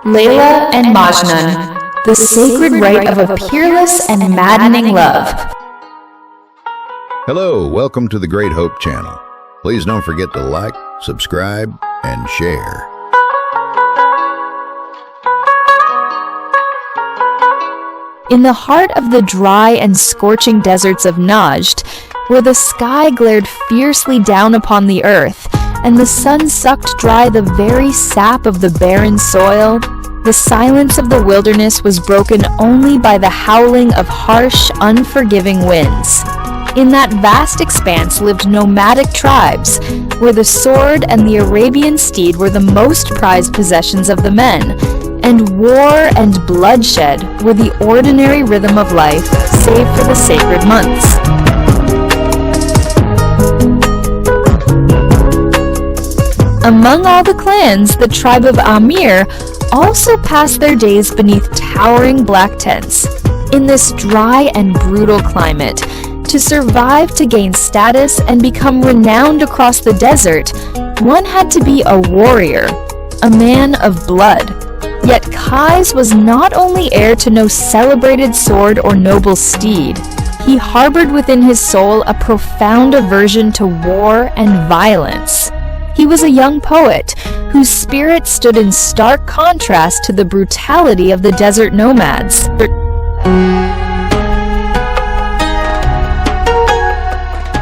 Layla and Majnun, the sacred rite of a peerless and maddening love. Hello, welcome to the Great Hope channel. Please don't forget to like, subscribe, and share. In the heart of the dry and scorching deserts of Najd, where the sky glared fiercely down upon the earth, and the sun sucked dry the very sap of the barren soil, the silence of the wilderness was broken only by the howling of harsh, unforgiving winds. In that vast expanse lived nomadic tribes, where the sword and the Arabian steed were the most prized possessions of the men, and war and bloodshed were the ordinary rhythm of life, save for the sacred months. Among all the clans, the tribe of Amir also passed their days beneath towering black tents. In this dry and brutal climate, to survive, to gain status, and become renowned across the desert, one had to be a warrior, a man of blood. Yet Qais was not only heir to no celebrated sword or noble steed, he harbored within his soul a profound aversion to war and violence. He was a young poet whose spirit stood in stark contrast to the brutality of the desert nomads.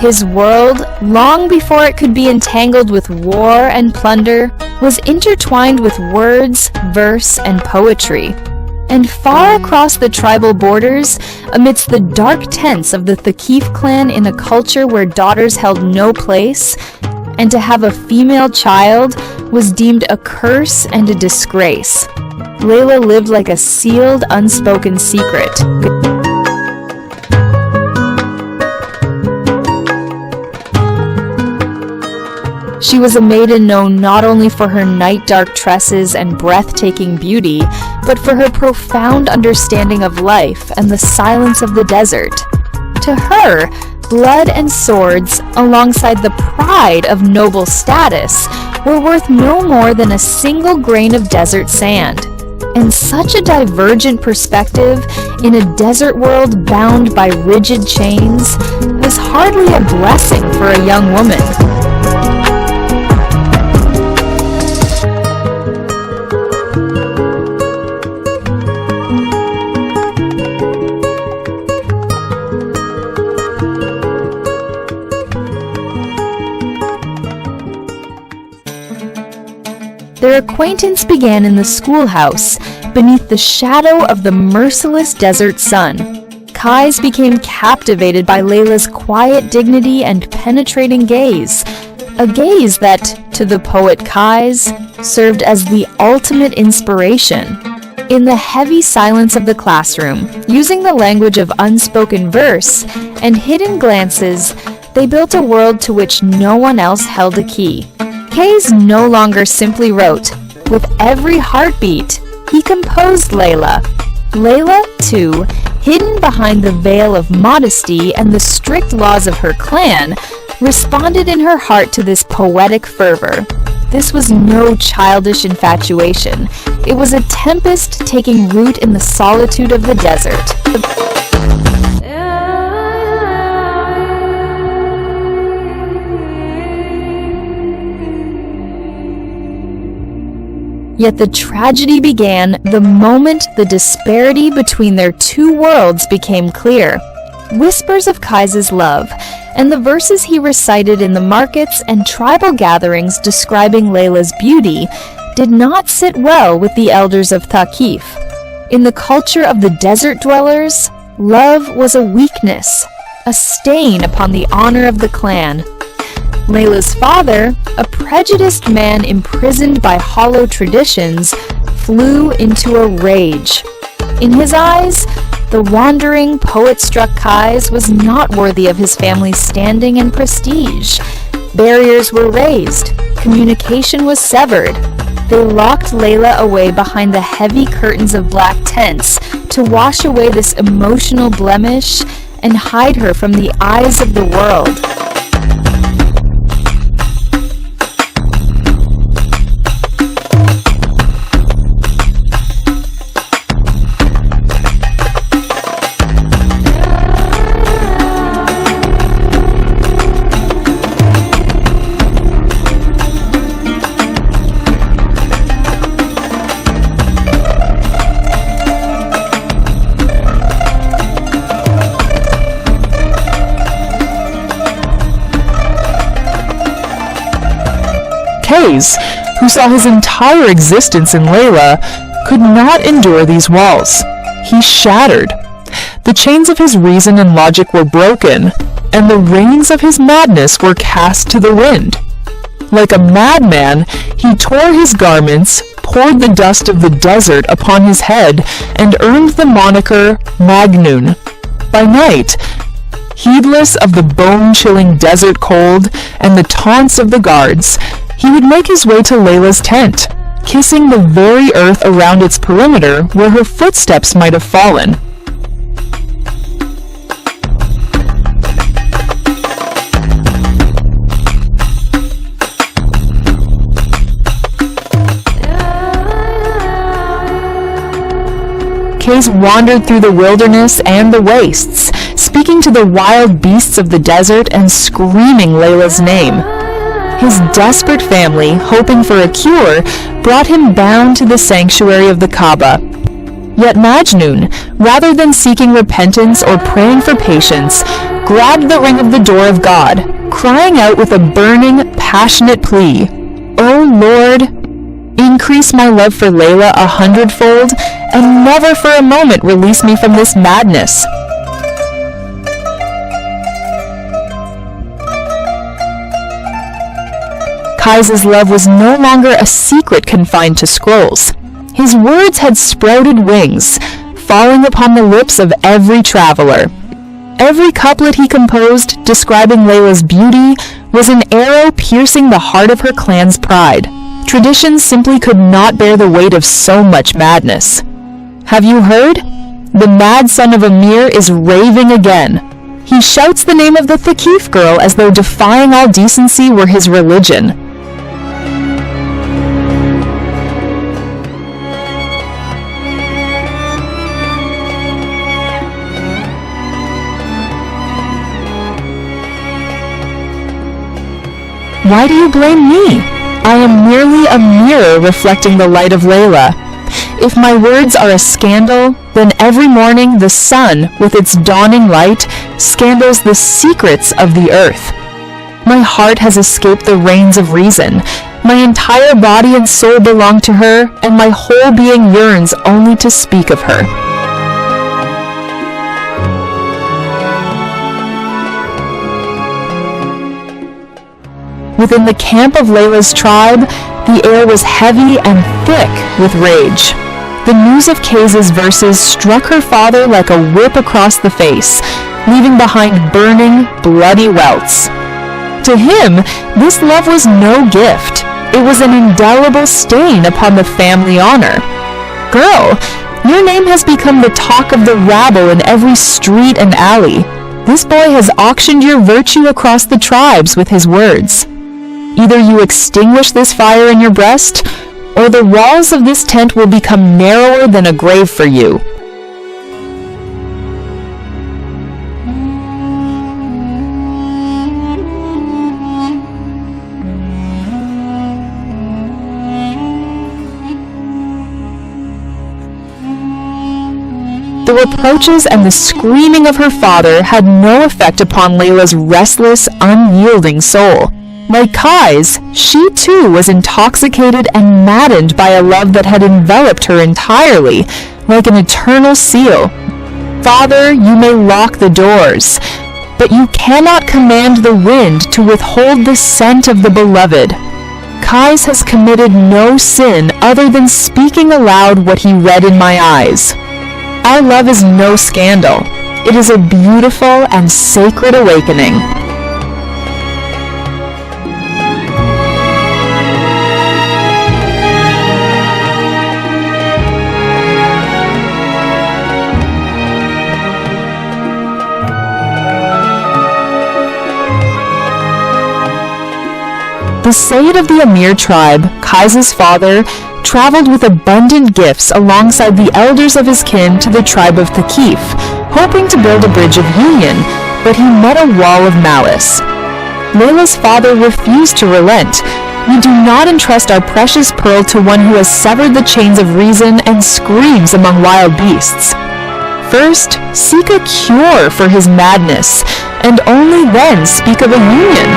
His world, long before it could be entangled with war and plunder, was intertwined with words, verse, and poetry. And far across the tribal borders, amidst the dark tents of the Thaqif clan in a culture where daughters held no place, and to have a female child was deemed a curse and a disgrace, Layla lived like a sealed, unspoken secret. She was a maiden known not only for her night-dark tresses and breathtaking beauty, but for her profound understanding of life and the silence of the desert. To her, blood and swords, alongside the pride of noble status, were worth no more than a single grain of desert sand. And such a divergent perspective, in a desert world bound by rigid chains, was hardly a blessing for a young woman. Their acquaintance began in the schoolhouse, beneath the shadow of the merciless desert sun. Qais became captivated by Layla's quiet dignity and penetrating gaze, a gaze that, to the poet Qais, served as the ultimate inspiration. In the heavy silence of the classroom, using the language of unspoken verse and hidden glances, they built a world to which no one else held a key. Qays no longer simply wrote. With every heartbeat, he composed Layla. Layla, too, hidden behind the veil of modesty and the strict laws of her clan, responded in her heart to this poetic fervor. This was no childish infatuation. It was a tempest taking root in the solitude of the desert. Yet the tragedy began the moment the disparity between their two worlds became clear. Whispers of Qais's love, and the verses he recited in the markets and tribal gatherings describing Layla's beauty, did not sit well with the elders of Thaqif. In the culture of the desert dwellers, love was a weakness, a stain upon the honor of the clan. Layla's father, a prejudiced man imprisoned by hollow traditions, flew into a rage. In his eyes, the wandering, poet-struck Qais was not worthy of his family's standing and prestige. Barriers were raised, communication was severed. They locked Layla away behind the heavy curtains of black tents to wash away this emotional blemish and hide her from the eyes of the world. Qays, who saw his entire existence in Layla, could not endure these walls. He shattered. The chains of his reason and logic were broken, and the reins of his madness were cast to the wind. Like a madman, he tore his garments, poured the dust of the desert upon his head, and earned the moniker Majnun. By night, heedless of the bone-chilling desert cold and the taunts of the guards, he would make his way to Layla's tent, kissing the very earth around its perimeter where her footsteps might have fallen. Qays wandered through the wilderness and the wastes, speaking to the wild beasts of the desert and screaming Layla's name. His desperate family, hoping for a cure, brought him bound to the sanctuary of the Kaaba. Yet Majnun, rather than seeking repentance or praying for patience, grabbed the ring of the door of God, crying out with a burning, passionate plea, "O Lord, increase my love for Layla 100-fold, and never for a moment release me from this madness." Qays' love was no longer a secret confined to scrolls. His words had sprouted wings, falling upon the lips of every traveler. Every couplet he composed, describing Layla's beauty, was an arrow piercing the heart of her clan's pride. Tradition simply could not bear the weight of so much madness. Have you heard? The mad son of Amir is raving again. He shouts the name of the Thaqif girl as though defying all decency were his religion. Why do you blame me? I am merely a mirror reflecting the light of Layla. If my words are a scandal, then every morning the sun, with its dawning light, scandals the secrets of the earth. My heart has escaped the reins of reason. My entire body and soul belong to her, and my whole being yearns only to speak of her. Within the camp of Layla's tribe, the air was heavy and thick with rage. The news of Qays' verses struck her father like a whip across the face, leaving behind burning, bloody welts. To him, this love was no gift. It was an indelible stain upon the family honor. Girl, your name has become the talk of the rabble in every street and alley. This boy has auctioned your virtue across the tribes with his words. Either you extinguish this fire in your breast, or the walls of this tent will become narrower than a grave for you. The reproaches and the screaming of her father had no effect upon Layla's restless, unyielding soul. Like Qays, she too was intoxicated and maddened by a love that had enveloped her entirely, like an eternal seal. Father, you may lock the doors, but you cannot command the wind to withhold the scent of the beloved. Qays has committed no sin other than speaking aloud what he read in my eyes. Our love is no scandal. It is a beautiful and sacred awakening. The Sayyid of the Amir tribe, Qays' father, traveled with abundant gifts alongside the elders of his kin to the tribe of Thaqif, hoping to build a bridge of union, but he met a wall of malice. Layla's father refused to relent. We do not entrust our precious pearl to one who has severed the chains of reason and screams among wild beasts. First, seek a cure for his madness, and only then speak of a union.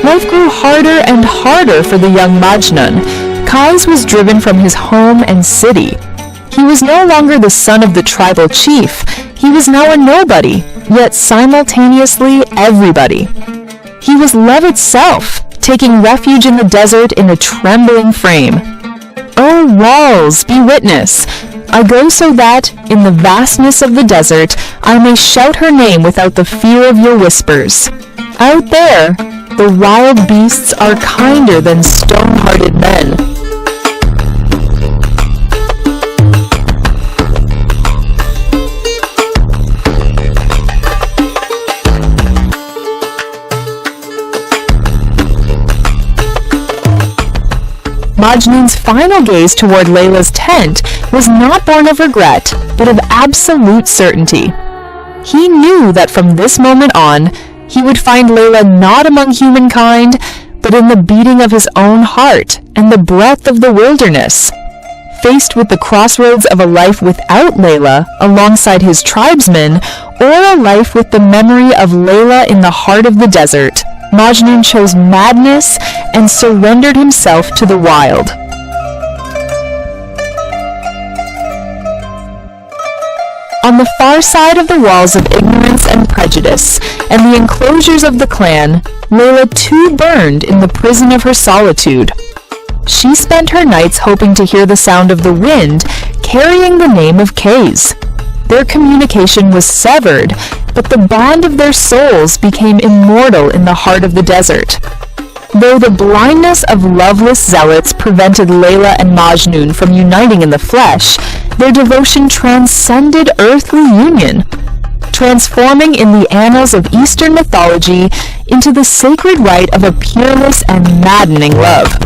life grew harder and harder for the young Majnun. Qais was driven from his home and city. He was no longer the son of the tribal chief. He was now a nobody, yet simultaneously everybody. He was love itself, taking refuge in the desert in a trembling frame. "O walls, be witness. I go so that, in the vastness of the desert, I may shout her name without the fear of your whispers. Out there, the wild beasts are kinder than stone-hearted men." Majnun's final gaze toward Layla's tent was not born of regret, but of absolute certainty. He knew that from this moment on, he would find Layla not among humankind, but in the beating of his own heart and the breath of the wilderness. Faced with the crossroads of a life without Layla alongside his tribesmen, or a life with the memory of Layla in the heart of the desert, Majnun chose madness and surrendered himself to the wild. On the far side of the walls of ignorance and prejudice, and the enclosures of the clan, Layla too burned in the prison of her solitude. She spent her nights hoping to hear the sound of the wind, carrying the name of Qays. Their communication was severed, but the bond of their souls became immortal in the heart of the desert. Though the blindness of loveless zealots prevented Layla and Majnun from uniting in the flesh, their devotion transcended earthly union, transforming in the annals of Eastern mythology into the sacred rite of a peerless and maddening love.